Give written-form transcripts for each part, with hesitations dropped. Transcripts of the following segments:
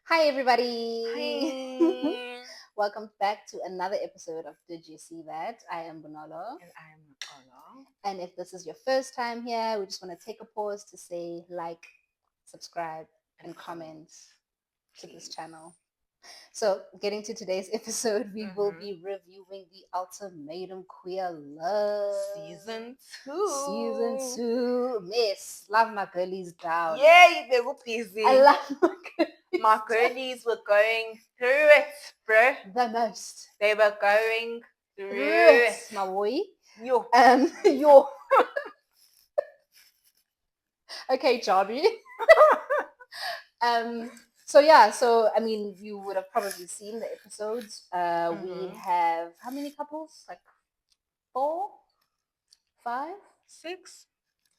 Hi, everybody. Hi. Welcome back to another episode of Did You See That? I am Bonolo. And I'm Ola. And if this is your first time here, we just want to take a pause to say like, subscribe, And and comment to this please. channel. So, getting to today's episode, we will Mm-hmm. be reviewing the Ultimatum Queer Love Season Season 2. 2. Miss, love my girlies down. Yay, they were I busy. love my girlies. My girlies were going through it, bro. The most. They were going through Through it, it. my boy. Yo. Yo. Okay, Jarby. um, so yeah, so I mean, you would have probably seen the episodes. We Mm-hmm. have how many couples? Like four, five, 6.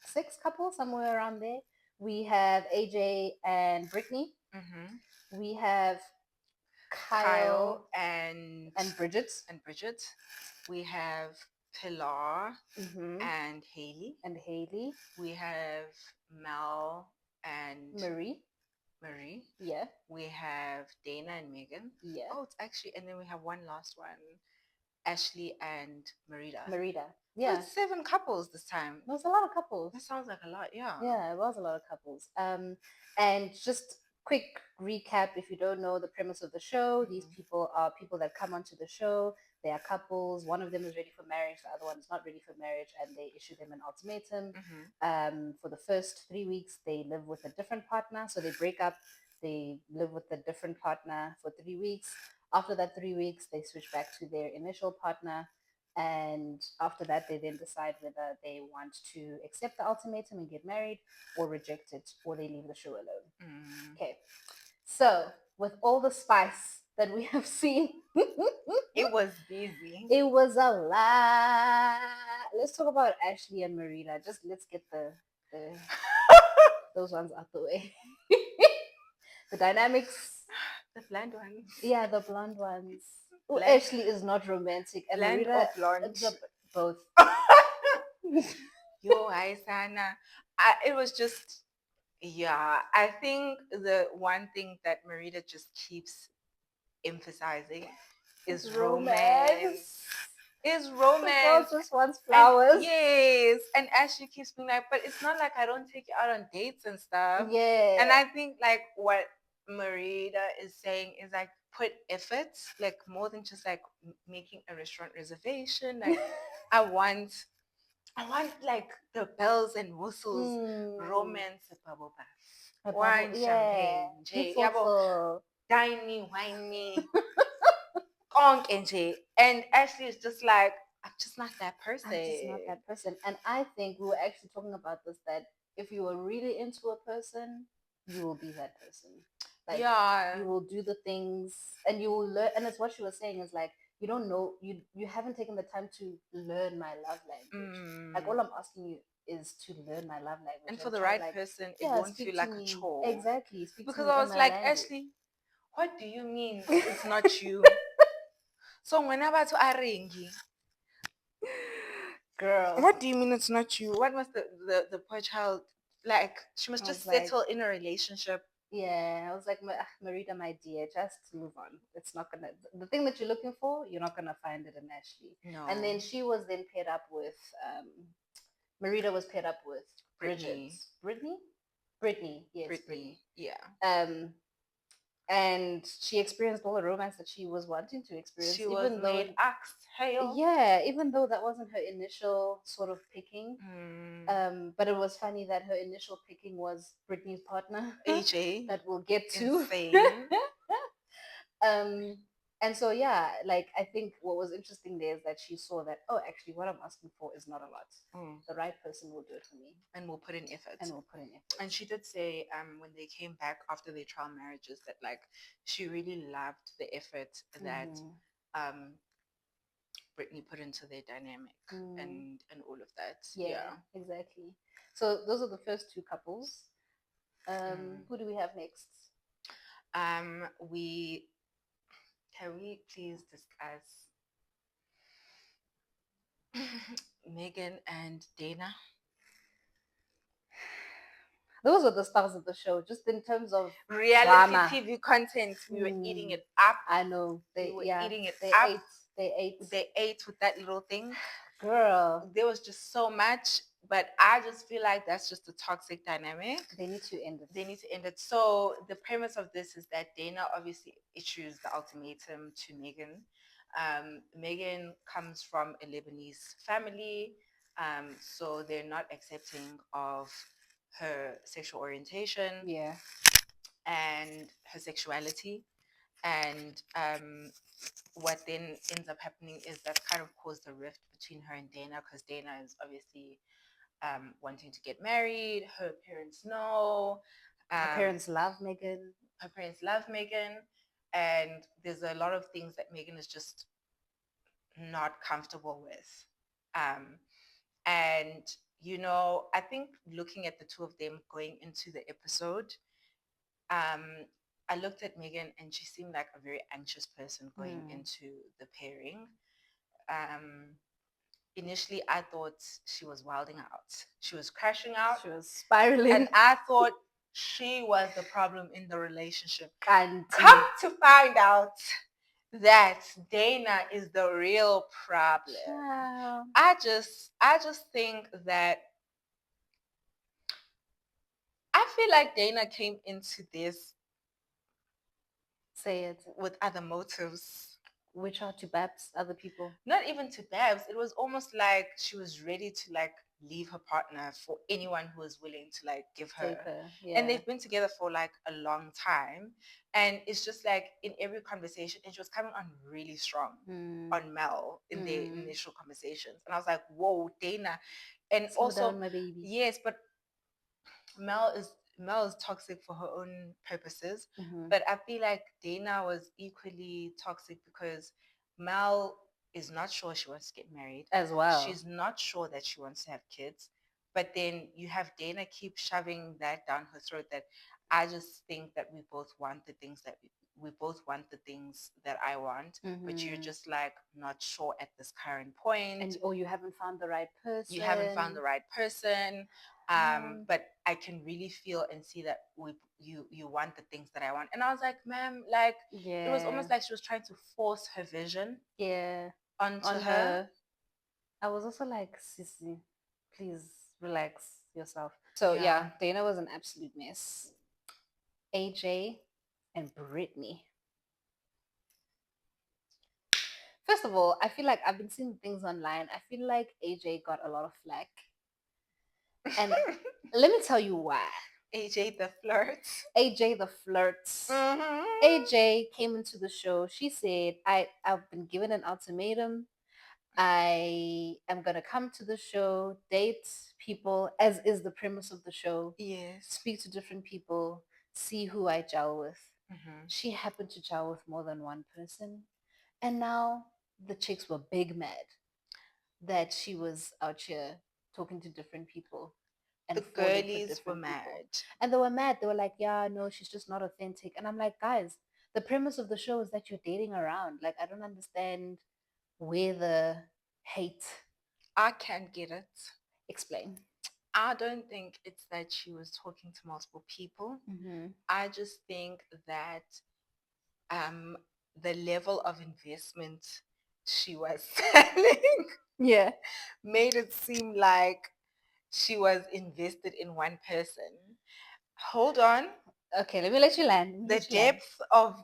six couples, somewhere around there. We have AJ and Brittany. Mm-hmm. We have Kyle Kyle and Bridget. Bridget. We have Pilar Mm-hmm. and Haley. And Haley. We have Mel and Marie. Marie. Yeah. We have Dana and Megan. Yeah. Oh, it's actually, and then we have one last one, Ashley and Marita. Marita. So Yeah. it's 7 couples this time. There was a lot of couples. That sounds like a lot, yeah. Yeah, it was a lot of couples. And just quick recap if you don't know the premise of the show, these people are people that come onto the show. They are couples. One of them is ready for marriage, the other one is not ready for marriage, and they issue them an ultimatum. For the first 3 weeks, they live with a different partner. So they break up, they live with a different partner for 3 weeks. After that 3 weeks, they switch back to their initial partner, and after that they then decide whether they want to accept the ultimatum and get married or reject it or they leave the show alone. Okay, so with all the spice that we have seen, It was busy. it was a lot. Let's talk about Ashley and Marina. Just let's get the those ones out the way. The dynamics. The blonde ones. Yeah, the blonde ones. Oh, Bland- Ashley is not romantic, and Bland Marina, or blonde? both. Yo, hi, Sana. It was just, yeah, I think the one thing that Marita just keeps emphasizing is romance. Is The girl romance. just wants And flowers. yes, and Ashley keeps being like, but it's not like I don't take you out on dates and stuff. Yeah. And I think like what Marita is saying is like put effort, like more than just like making a restaurant reservation. Like I want like the bells and whistles, romance, bubble bath, wine, Yeah. champagne, Beautiful. dine, wine, conk and J. And Ashley is just like, I'm just not that person. I'm just not that person. And I think we were actually talking about this that if you were really into a person, you will be that person. Like Yeah. you will do the things and you will learn, and it's what she was saying is like you don't know, you haven't taken the time to learn my love language. Like all I'm asking you is to learn my love language. And for the right person, it won't feel like a chore. Exactly. Speak Because to me I in was my like, language. Ashley, what do you mean it's not you? So whenever to Arengi, Girl. what do you mean it's not you? What must the poor child like? She must I just was like- settle in a relationship. Yeah, I was like, Marita, my dear, just move on. It's not gonna. The thing that you're looking for, you're not gonna find it in Ashley. No. And then she was then paired up with, Marita was paired up with Brittany. Brittany, yes, Brittany. Yeah. And she experienced all the romance that she was wanting to experience. She was made axe hail. Yeah, even though that wasn't her initial sort of picking. But it was funny that her initial picking was Brittany's partner, AJ. that we'll get to. Insane. And so yeah, like I think what was interesting there is that she saw that, oh, actually what I'm asking for is not a lot. The right person will do it for me. And will put in effort. And she did say when they came back after their trial marriages that like she really loved the effort that Brittany put into their dynamic and all of that. Yeah, exactly. So those are the first two couples. Who do we have next? Can we please discuss Megan and Dana? Those were the stars of the show, just in terms of Reality drama. TV content, we were eating Hmm. it up. I know. We They were yeah. eating it They up. ate. They ate. They ate with that little thing. Girl. There was just so much, but I just feel like that's just a toxic dynamic. They need to end it. They need to end it. So the premise of this is that Dana obviously issues the ultimatum to Megan. Megan comes from a Lebanese family, so they're not accepting of her sexual orientation Yeah. and her sexuality. And what then ends up happening is that kind of caused a rift between her and Dana, because Dana is obviously wanting to get married. Her parents know. Her parents love Megan. Her parents love Megan. And there's a lot of things that Megan is just not comfortable with. Um, and, I think looking at the two of them going into the episode, um, I looked at Megan and she seemed like a very anxious person going into the pairing. Um, Initially, I thought she was wilding out. She was crashing out. She was spiraling. And I thought she was the problem in the relationship. And Come to find out that Dana is the real problem. I just think that I feel like Dana came into this say it. with other motives. Which are to Babs, other people. Not even to Babs. It was almost like she was ready to leave her partner for anyone who was willing to give her. Take her. Yeah. And they've been together for a long time. And it's just like in every conversation, and she was coming on really strong on Mel in their initial conversations. And I was like, whoa, Dana. And Slow also, down, my baby. yes, but Mel is toxic for her own purposes, but I feel like Dana was equally toxic because Mel is not sure she wants to get married as well. She's not sure that she wants to have kids, but then you have Dana keep shoving that down her throat that I just think that we both want the things that we both want the things that I want, but you're just not sure at this current point. And or you haven't found the right person. You haven't found the right person. But I can really feel and see that you want the things that I want. And I was like, ma'am, it was almost like she was trying to force her vision onto her. I was also like, Sissy, please relax yourself. So yeah, Dana was an absolute mess. AJ and Brittany. First of all, I feel like I've been seeing things online. I feel like AJ got a lot of flack. And let me tell you why. AJ the flirts. AJ the flirts. AJ came into the show. She said, I've been given an ultimatum. I am going to come to the show, date people, as is the premise of the show. Yes. Speak to different people, see who I gel with. She happened to gel with more than one person. And now the chicks were big mad that she was out here talking to different people. And the girlies were mad. And they were mad. They were like, yeah, no, she's just not authentic. And I'm like, guys, the premise of the show is that you're dating around. Like, I don't understand where the hate. I can't get it. Explain. I don't think it's that she was talking to multiple people. I just think that the level of investment she was selling made it seem like she was invested in one person. Hold on. Okay, let me let you land. The depth of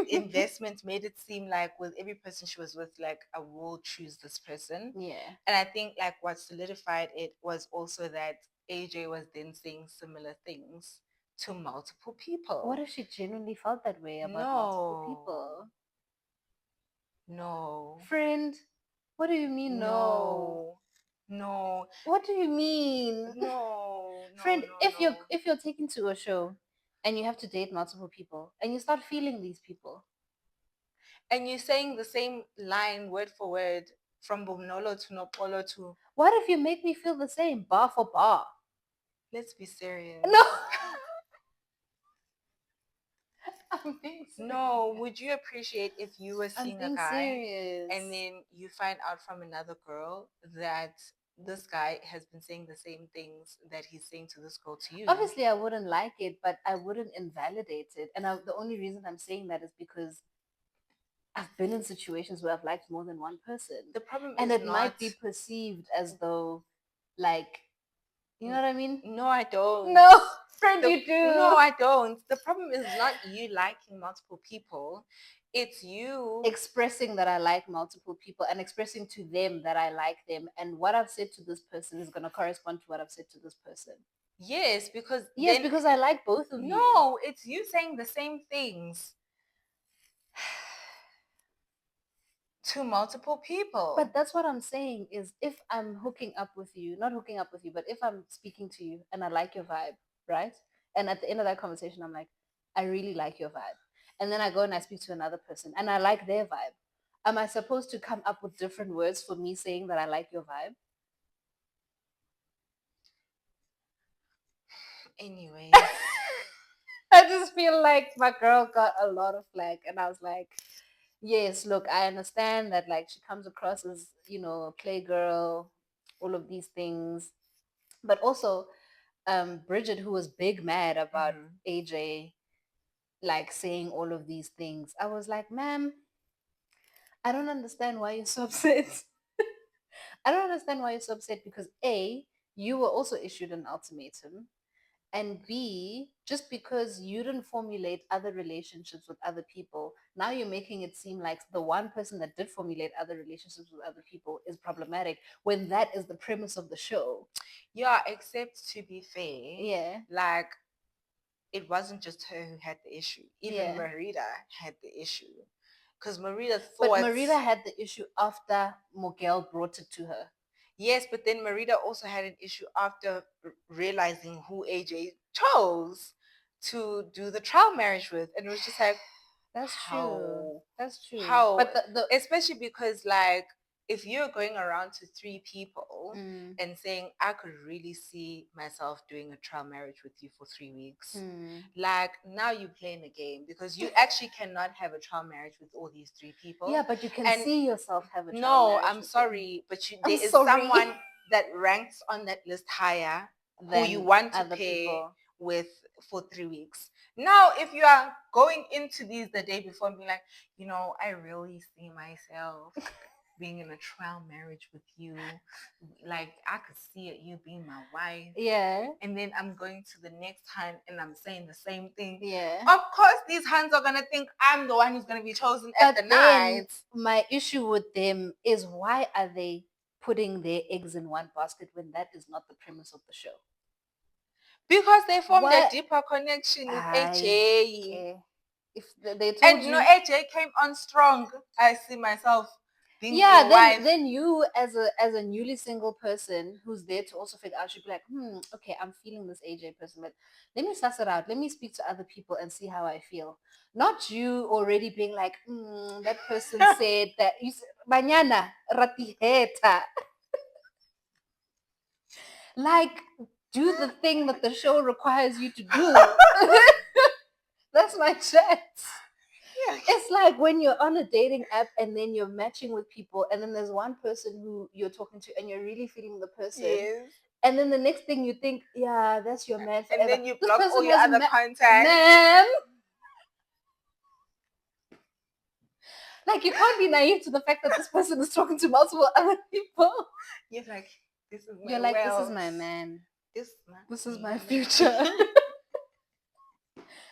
investment made it seem like with every person she was with, I will choose this person. Yeah. And I think what solidified it was also that AJ was then saying similar things to multiple people. What if she genuinely felt that way about multiple people? No. Friend, what do you mean no? No. What do you mean? No. Friend, if you're taken to a show and you have to date multiple people and you start feeling these people. And you're saying the same line word for word from Bumnolo to Nopolo to... What if you make me feel the same, bar for bar? Let's be serious. No. I'm being serious. No, would you appreciate if you were seeing a guy and then you find out from another girl that this guy has been saying the same things that he's saying to this girl to you. Obviously, I wouldn't like it, but I wouldn't invalidate it. And the only reason I'm saying that is because I've been in situations where I've liked more than one person. The problem And is it not. might be perceived as though, like, you know what I mean? No, I don't. No, friend, you do. No, I don't. The problem is not you liking multiple people. It's you expressing that I like multiple people and expressing to them that I like them. And what I've said to this person is going to correspond to what I've said to this person. Yes, because Yes, because I like both of you. No, it's you saying the same things to multiple people. But that's what I'm saying is if I'm hooking up with you, not hooking up with you, but if I'm speaking to you and I like your vibe, right? And at the end of that conversation, I'm like, I really like your vibe. And then I go and I speak to another person and I like their vibe. Am I supposed to come up with different words for me saying that I like your vibe? Anyways. I just feel like my girl got a lot of flack and I was like, yes, look, I understand that like she comes across as, you know, a playgirl, all of these things. But also, Bridget, who was big mad about AJ like saying all of these things, I was like, ma'am, I don't understand why you're so upset. I don't understand why you're so upset because A, you were also issued an ultimatum. And B, just because you didn't formulate other relationships with other people, now you're making it seem like the one person that did formulate other relationships with other people is problematic when that is the premise of the show. Yeah, except to be fair, Yeah. like it wasn't just her who had the issue. Even Marita had the issue. Because Marita thought... But Marita had the issue after Miguel brought it to her. Yes, but then Marita also had an issue after realizing who AJ chose to do the trial marriage with. And it was just like, That's true. That's true. How? But especially because like if you're going around to 3 people and saying, I could really see myself doing a trial marriage with you for 3 weeks, like now you're playing a game because you actually cannot have a trial marriage with all these 3 people. Yeah, but you can see yourself have a trial No, marriage I'm with sorry, them. but there is someone that ranks on that list higher who you want to pair with for 3 weeks. Now, if you are going into these the day before and being like, you know, I really see myself being in a trial marriage with you. Like, I could see it, you being my wife. Yeah. And then I'm going to the next hunt and I'm saying the same thing. Yeah. Of course, these hunts are going to think I'm the one who's going to be chosen at the night. My issue with them is why are they putting their eggs in one basket when that is not the premise of the show? Because they formed a deeper connection with AJ. Okay. If they told you, no, AJ came on strong. I see myself being your then wife. then you as a newly single person who's there to also figure out, should be like, okay, I'm feeling this AJ person, but let me suss it out. Let me speak to other people and see how I feel. Not you already being like, that person said that you mañana ratijeta. Like, do the thing that the show requires you to do. That's my chance. Yeah. It's like when you're on a dating app and then you're matching with people and then there's one person who you're talking to and you're really feeling the person. Yes. And then the next thing you think, yeah, that's your man forever. And then you block all your other contacts. Ma'am. Like, you can't be naive to the fact that this person is talking to multiple other people. You're like, this is my this is my man. This is my future.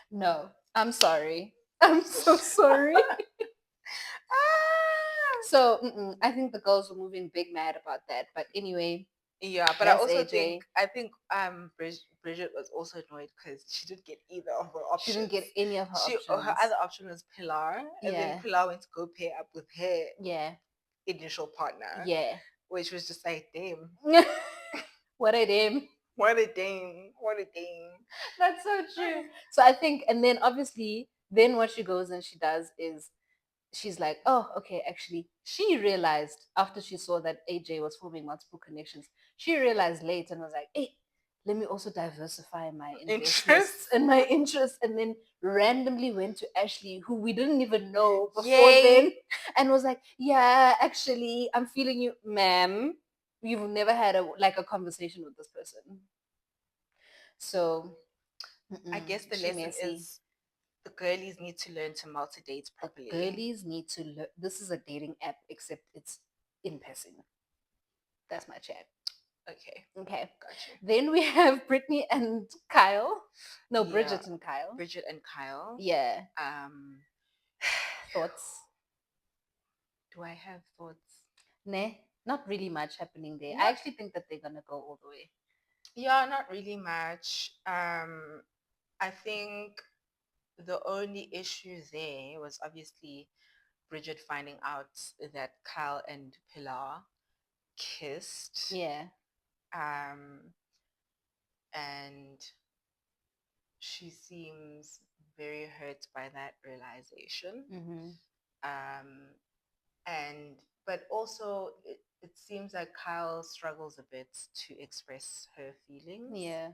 No, I'm sorry. I'm so sorry. So I think the girls were moving big mad about that. But anyway. Yeah, but I also think Bridget was also annoyed because she didn't get either of her options. She didn't get any of her options. Her other option was Pilar, and then Pilar went to go pair up with her initial partner. Yeah, which was just like, damn. What a dame. What a dame. What a dame. That's so true. So I think, and then obviously, then what she goes and she does is she's like, oh, okay, actually, she realized after she saw that AJ was forming multiple connections, she realized late and was like, hey, let me also diversify my interests and my interests, and then randomly went to Ashley, who we didn't even know before then, and was like, yeah, actually, I'm feeling you, ma'am. you've never had a conversation with this person. So I guess the she lesson messy. is the girlies need to learn to multi-date The properly. girlies need to learn. This is a dating app, except it's in person. That's my chat. Okay, Okay. got you. Then we have Brittany and Kyle. No, Yeah, Bridget and Kyle. Bridget and Kyle. Yeah. Um, Thoughts? do I have thoughts? Nah, not really much happening there. I Not, actually think that they're gonna go all the way. yeah, not really much. I think the only issue there was obviously Bridget finding out that Kyle and Pilar kissed. Yeah. Um, and she seems very hurt by that realization. Mm-hmm. Um, and but also it seems like Kyle struggles a bit to express her feelings. Yeah.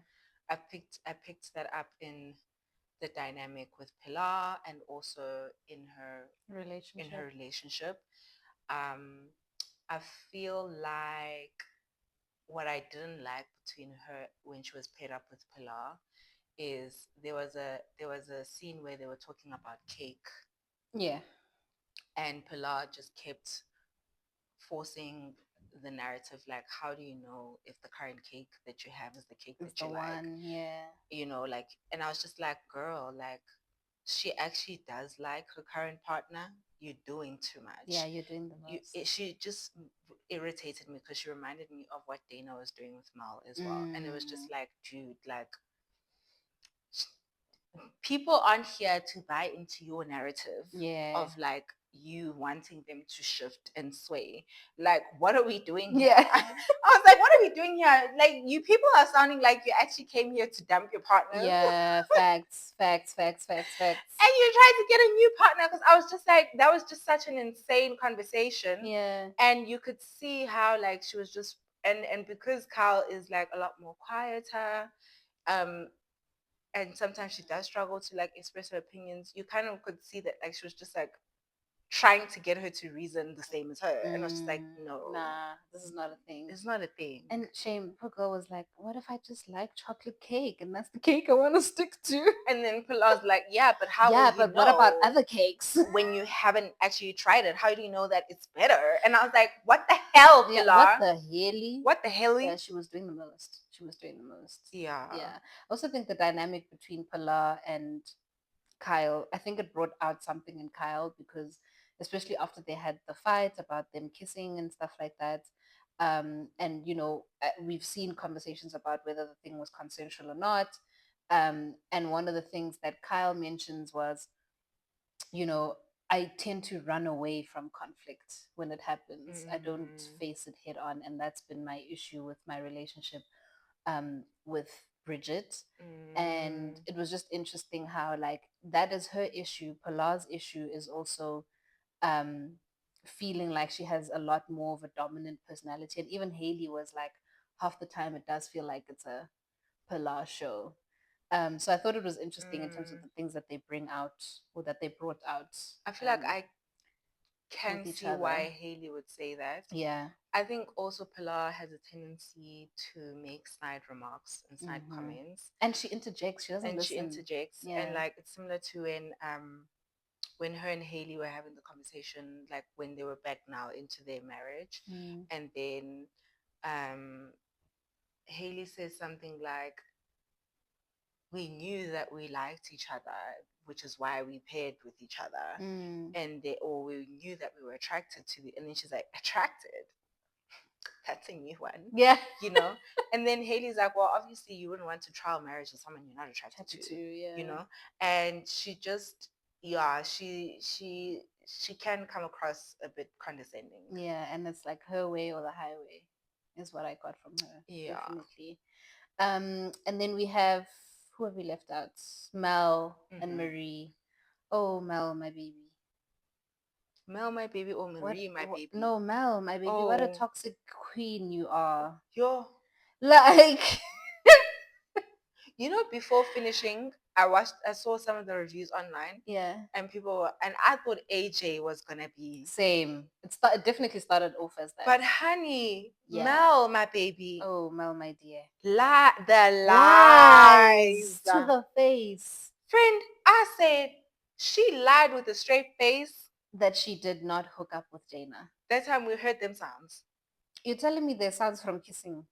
I picked that up in the dynamic with Pilar and also in her Relationship. relationship. Um, I feel like what I didn't like between her when she was paired up with Pilar is there was a scene where they were talking about cake Yeah. and Pilar just kept forcing the narrative like how do you know if the current cake that you have is the cake Is that the you like, one. Yeah. like, and I was just like, girl, like she actually does like her current partner. You're doing too Yeah, much. you're doing the most. She just irritated me because she reminded me of what Dana was doing with Mal as well, and it was Mm. just like, dude, like people aren't here to buy into your narrative Yeah. of like you wanting them to shift and sway. Like, what are we doing here? Yeah. I was like, what are we doing here? Like, you people are sounding like you actually came here to dump your partners. Yeah. Facts. Facts. Facts. Facts. Facts. And you tried to get a new partner because I was just like, that was just such an insane conversation. Yeah. And you could see how like she was just and because Kyle is like a lot more quieter, um, and sometimes she does struggle to like express her opinions, you kind of could see that like she was just like trying to get her to reason the same as her. And I was just like, no, Nah, this is not a thing. it's not a thing. And shame, poor girl was like, what if I just like chocolate cake and that's the cake I want to stick to? And then Pilar's like, yeah, but how Yeah, will you but what about know other cakes? when you haven't actually tried it? How do you know that it's better? And I was like, what the hell, Yeah, Pilar? what the hell? What the hell? Yeah, she was doing the most. She was doing the most. Yeah. Yeah. I also think the dynamic between Pilar and Kyle, I think it brought out something in Kyle because especially after they had the fight about them kissing and stuff like that. And we've seen conversations about whether the thing was consensual or not. And one of the things that Kyle mentions was, you know, I tend to run away from conflict when it happens. I don't face it head on, and that's been my issue with my relationship with Bridget. And it was just interesting how like that is her issue. Pilar's issue is also um, feeling like she has a lot more of a dominant personality. And even Haley was like, half the time it does feel like it's a Pilar show. So I thought it was interesting in terms of the things that they bring out or that they brought out I feel like I with can each see other. why Haley would say that. Yeah. I think also Pilar has a tendency to make snide remarks and snide comments. And she interjects. She doesn't And she listen. interjects. Yeah. And like it's similar to when her and Haley were having the conversation, like when they were back now into their marriage. And then Haley says something like, we knew that we liked each other, which is why we paired with each other. Or we knew that we were attracted to and then she's like, attracted? That's a new one. Yeah. And then Haley's like, well, obviously you wouldn't want to trial marriage with someone you're not attracted to. Yeah. And she just, yeah, she can come across a bit condescending. Yeah, and it's like her way or the highway is what I got from her. Yeah. Definitely. And then we have, who have we left out? Mel and Marie. Oh, Mel, my baby. Mel, my baby, or Marie, my baby? No, Mel, my baby. What a toxic queen you are. Yo. Like, before finishing, I saw some of the reviews online, Yeah. and and I thought AJ was gonna be, Same. It definitely started off as that. but honey, Yeah. Mel, my baby, Oh, Mel, my dear. the lies. Lies to her face Friend, I said she lied with a straight face. that she did not hook up with Dana. That time we heard them sounds. You're telling me there's sounds from kissing.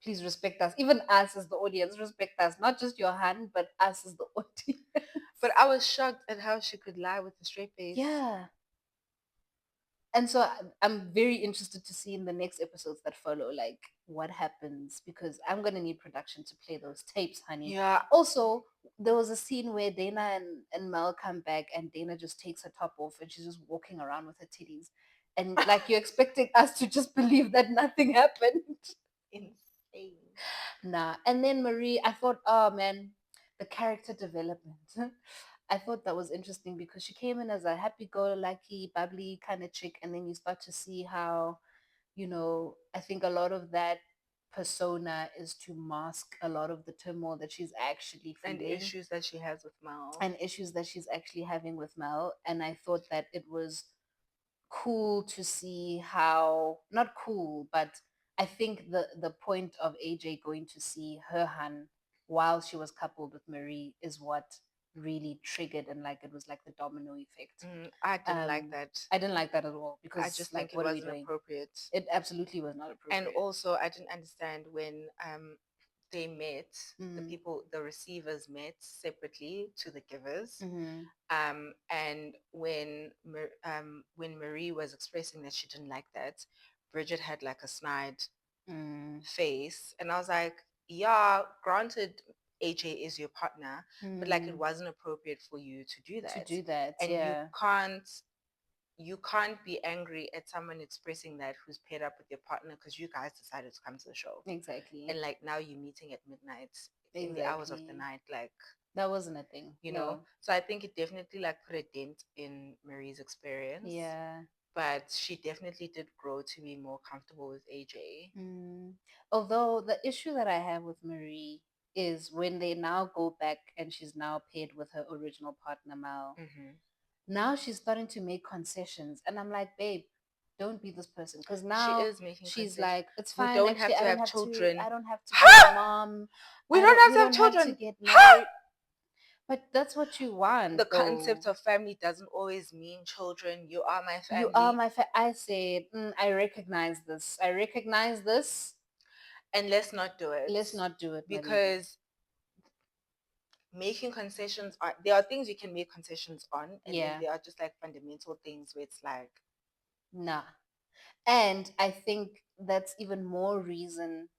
Please respect us. Even us as the audience, respect us. Not just your hand, but us as the audience. But I was shocked at how she could lie with a straight face. Yeah. And so I'm very interested to see in the next episodes that follow, like what happens, because I'm gonna need production to play those tapes, honey. Yeah. Also, there was a scene where Dana and Mel come back, and Dana just takes her top off, and she's just walking around with her titties, and like you're expecting us to just believe that nothing happened. Insane. Nah. And then Marie, I thought, oh man, the character development. I thought that was interesting because she came in as a happy-go-lucky, bubbly kind of chick, and then you start to see how, I think a lot of that persona is to mask a lot of the turmoil that she's actually And feeling issues that she has with Mel. and issues that she's actually having with Mel. And I thought that it was cool to see how, not cool, but I think the point of AJ going to see her hun while she was coupled with Marie is what really triggered, and like it was like the domino effect. I didn't like that. I didn't like that at all I because just like think it what are we wasn't doing? appropriate. It absolutely was not And appropriate. also, I didn't understand when they met, the Mm. people, the receivers met separately to the givers. Mm-hmm. And when Marie was expressing that she didn't like that, Bridget had like a snide face, and I was like, yeah, granted, AJ is your partner, but like it wasn't appropriate for you to do To that, do that, and yeah. you can't be angry at someone expressing that who's paired up with your partner because you guys decided to come to the show. Exactly. And like now you're meeting at midnight in the hours of the night, like that wasn't a thing, no. So I think it definitely like put a dent in Marie's experience. Yeah. But she definitely did grow to be more comfortable with AJ. Although the issue that I have with Marie is when they now go back and she's now paired with her original partner Mal. Now she's starting to make concessions, and I'm like, babe, don't be this person, because She now is making she's concessions. like, it's We fine. don't Actually, have to I don't have have children. I don't have to be a mom. We don't have We to have don't have to children. get married. But that's what you want. The though. concept of family doesn't always mean children. You are my family. You are my I said, I recognize this. I recognize this. And let's not do it. Let's not do it, because making concessions there are things you can make concessions on, and then there are just like fundamental things where it's like, nah. And I think that's even more reason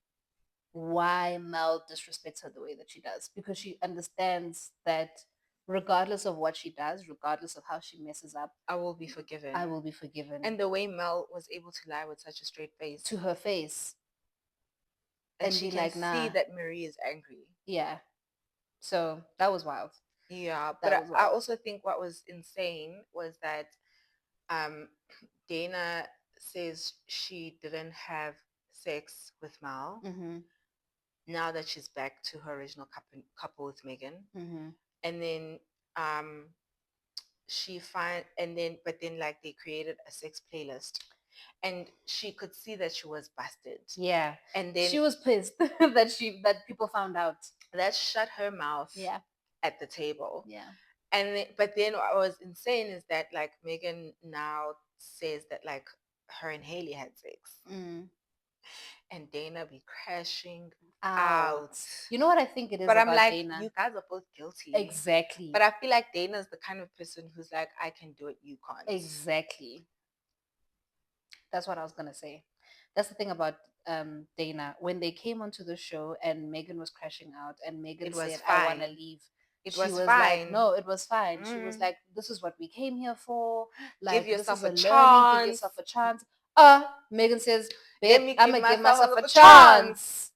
why Mel disrespects her the way that she does, because she understands that regardless of what she does, regardless of how she messes up, I will be forgiven. I will be forgiven. And the way Mel was able to lie with such a straight face to her face, and she be can like, nah. See that Marie is angry. Yeah. So that was wild. Yeah, but I also think what was insane was that Dana says she didn't have sex with Mal. Now that she's back to her original couple with Megan. And then but then like they created a sex playlist, and she could see that she was busted. Yeah. And then she was pissed that people found out. That shut her mouth. Yeah. At the table. Yeah. But then what was insane is that like Megan now says that like her and Haley had sex. And Dana be crashing out. You know what I think it is but about I'm like, Dana? You guys are both guilty. Exactly. But I feel like Dana's the kind of person who's like, I can do it, you can't. Exactly. That's what I was gonna say. That's the thing about Dana. When they came onto the show and Megan was crashing out and Megan said, I want to leave. She was like, no, it was fine. She was like, this is what we came here for. Like, give yourself this is a chance. Give yourself a chance. Megan says, babe, I'm going to give myself a chance.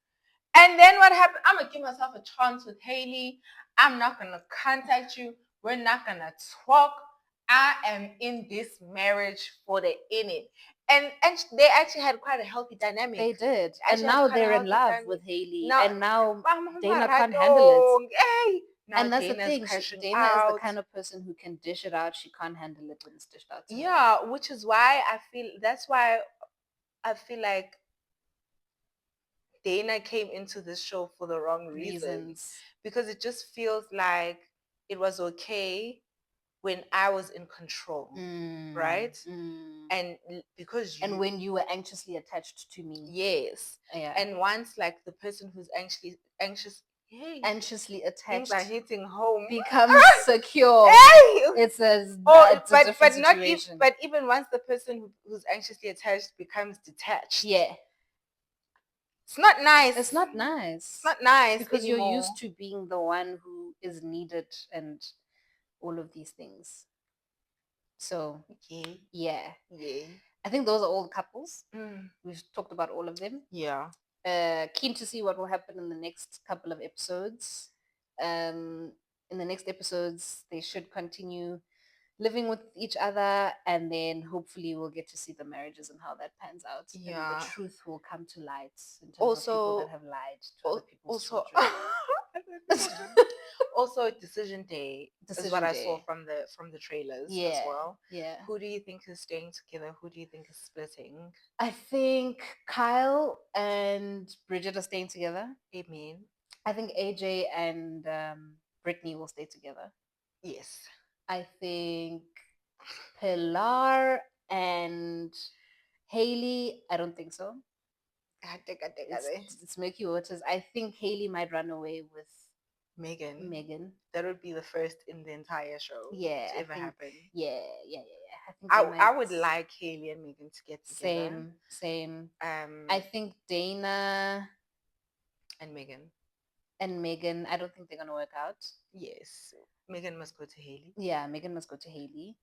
And then what happened? I'm going to give myself a chance with Haley. I'm not going to contact you. We're not going to talk. I am in this marriage for the innit. And they actually had quite a healthy dynamic. They did. And now they're in love with Haley. And now Dana can't handle it. Hey, Now And that's the Dana's thing. crashing Dana is the out. kind of person who can dish it out. She can't handle it when it's dished out to her. Yeah, which is why that's why I feel like Dana came into this show for the wrong reason. Because it just feels like it was okay when I was in control, right? And because and when you were anxiously attached to me. Yes. Yeah. And once like the person who's anxiously attached things are hitting home becomes secure. It's a different situation. But even once the person who's anxiously attached becomes detached. Yeah. It's not nice. It's not nice. It's not nice because anymore. You're used to being the one who is needed and all of these things. So yeah. I think those are all the couples. We've talked about all of them. Yeah. Keen to see what will happen in the next couple of episodes. In the next episodes, they should continue living with each other, and then hopefully we'll get to see the marriages and how that pans out. Yeah. And the truth will come to light in terms of people that have lied to other people's children. Also, decision day is what I saw from the trailers as well. Yeah. Who do you think is staying together? Who do you think is splitting? I think Kyle and Bridget are staying together. Amen. I think AJ and Brittany will stay together. Yes. I think Pilar and Haley, I don't think so. It's murky waters. I think Haley might run away with Megan. That would be the first in the entire show. Yeah, to ever happen. Yeah. I think I would like Haley and Megan to get together. Same. I think Dana and Megan. I don't think they're gonna work out. Yes, Megan must go to Haley. Yeah, Megan must go to Haley.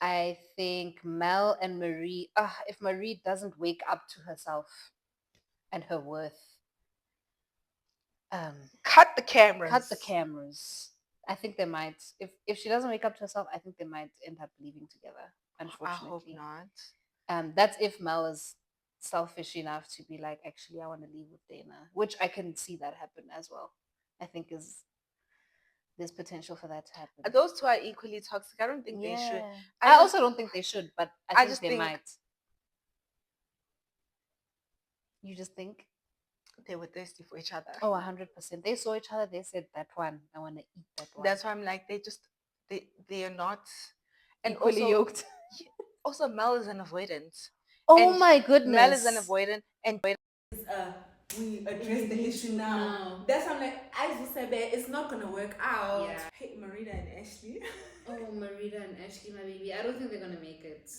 I think Mel and Marie. If Marie doesn't wake up to herself and her worth, cut the cameras. I think they might. If she doesn't wake up to herself, I think they might end up leaving together. Unfortunately, I hope not. That's if Mel is selfish enough to be like, actually, I want to leave with Dana, which I can see that happen as well. I think there's potential for that to happen. Those two are equally toxic. I don't think they should. I also don't think they should, but I think they might. You just think? They were thirsty for each other. Oh, 100%. They saw each other. They said, that one, I want to eat that one. That's why I'm like, they are not equally also, yoked. Also, Mel is an avoidant. Oh my goodness. Mel is an avoidant. And we address the issue now. That's why I'm like, as you said, it's not going to work out. Yeah. Hey, Marita and Ashley. Oh, Marita and Ashley, my baby. I don't think they're going to make it.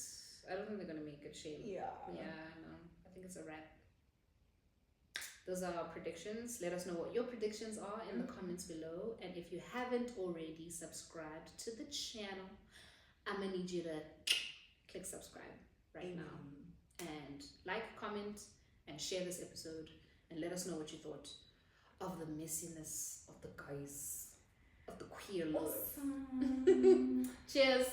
Shame. Yeah. Yeah, no. I think it's a wrap. Those are our predictions. Let us know what your predictions are in the comments below. And if you haven't already subscribed to the channel, I'm going to need you to click subscribe right now. And like, comment, and share this episode. And let us know what you thought of the messiness of the guys, of the queer love. Awesome. Cheers.